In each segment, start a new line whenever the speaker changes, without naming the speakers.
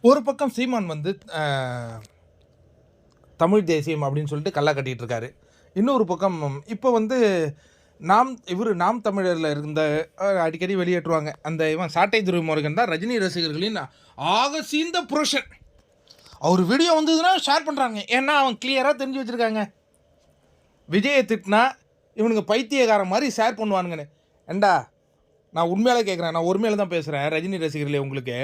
ஒரு பக்கம் சீமான் வந்து தமிழ் தேசியம் அப்படின்னு சொல்லிட்டு கல்லா கட்டிகிட்டு இருக்காரு. இன்னொரு பக்கம் இப்போ வந்து நாம் தமிழரில் இருந்த அடிக்கடி வெளியேற்றுவாங்க அந்த இவன் சாட்டை துரைமுருகன் தான் ரஜினி ரசிகர்களின் ஆக சீந்த புருஷன். அவர் வீடியோ வந்ததுன்னா ஷேர் பண்ணுறாங்க. ஏன்னா அவன் கிளியராக தெரிஞ்சு வச்சுருக்காங்க, விஜயை திட்டினா இவனுங்க பைத்தியகாரம் மாதிரி ஷேர் பண்ணுவானுங்கன்னு. ஏண்டா நான் உண்மையாலே கேட்குறேன், நான் ஒருமையில தான் பேசுகிறேன். ரஜினி ரசிகர்களே, உங்களுக்கு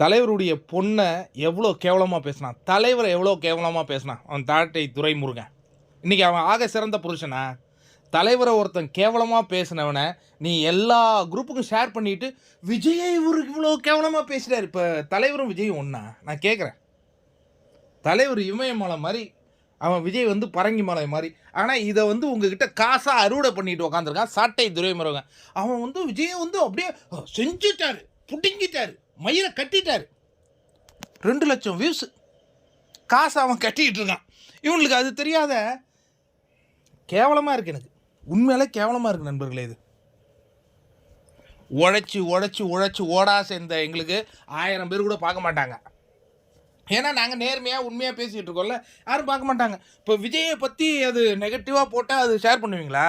தலைவருடைய பொண்ணை எவ்வளோ கேவலமாக பேசினான், தலைவரை எவ்வளோ கேவலமாக பேசினான் அவன் தாட்டை துரைமுருகன். இன்றைக்கி அவன் ஆக சிறந்த புருஷனா? தலைவரை ஒருத்தன் கேவலமாக பேசினவனை நீ எல்லா குரூப்புக்கும் ஷேர் பண்ணிவிட்டு விஜயை இவருக்கு இவ்வளோ கேவலமாக பேசுகிறார். இப்போ தலைவரும் விஜயும் ஒன்றா? நான் கேட்குறேன். தலைவர் இமயமலை மாதிரி, அவன் விஜய் வந்து பரங்கி மலை மாதிரி. ஆனால் இதை வந்து உங்ககிட்ட காசாக அறுவடை பண்ணிட்டு உக்காந்துருக்கான் சாட்டை துரைமுருகன். அவன் வந்து விஜயை வந்து அப்படியே செஞ்சுட்டார், புட்டிங்கிட்டார், மயிரை கட்டிட்டார். 2 லட்சம் வியூஸ் காசை அவன் கட்டிக்கிட்டு இருக்கான். இவங்களுக்கு அது தெரியாத கேவலமாக இருக்குது. எனக்கு உண்மையிலே கேவலமாக இருக்குது நண்பர்களே. இது உழைச்சி உழைச்சி உழைச்சி ஓடா சேர்ந்த எங்களுக்கு 1000 பேர் கூட பார்க்க மாட்டாங்க. ஏன்னா நாங்கள் நேர்மையாக உண்மையாக பேசிகிட்டு இருக்கோம்ல, யாரும் பார்க்க மாட்டாங்க. இப்போ விஜயை பற்றி அது நெகட்டிவாக போட்டால் அது ஷேர் பண்ணுவீங்களா?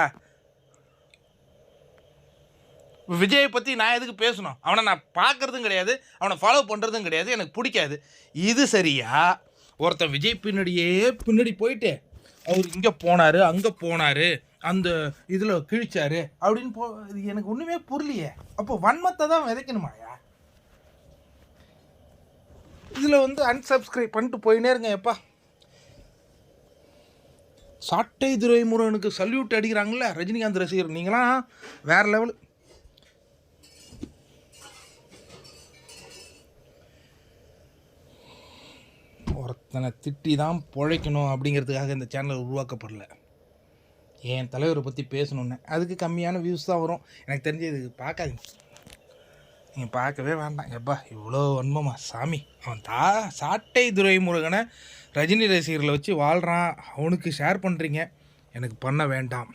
விஜயை பற்றி நான் எதுக்கு பேசணும்? அவனை நான் பார்க்குறதும் கிடையாது, அவனை ஃபாலோ பண்ணுறதும் கிடையாது, எனக்கு பிடிக்காது. இது சரியா? ஒருத்தன் விஜய் பின்னாடி போயிட்டு அவர் இங்கே போனார், அங்கே போனார், அந்த இதில் கிழிச்சார் அப்படின்னு இது எனக்கு ஒன்றுமே புரியலையே. அப்போ வன்மத்தை தான் விதைக்கணுமாயா? இதில் வந்து அன்சப்ஸ்கிரைப் பண்ணிட்டு போயினே இருங்க. எப்பா சாட்டை துரைமுருகனுக்கு சல்யூட் அடிக்கிறாங்களே ரஜினிகாந்த் ரசிகர், நீங்களாம் வேறு லெவலு. ஒருத்தனை திட்டி தான் பிழைக்கணும் அப்படிங்கிறதுக்காக இந்த சேனல் உருவாக்கப்படல. என் தலைவரை பற்றி பேசணுன்னு அதுக்கு கம்மியான வியூஸ் தான் வரும். எனக்கு தெரிஞ்சு இது பார்க்காதீங்க, நீங்கள் பார்க்கவே வேண்டாம். எப்பா இவ்வளோ வன்மமா சாமி? அவன் சாட்டை துரைமுருகனை ரஜினி ரசிகர்களை வச்சு வாழ்கிறான், அவனுக்கு ஷேர் பண்ணுறீங்க. எனக்கு பண்ண வேண்டாம்.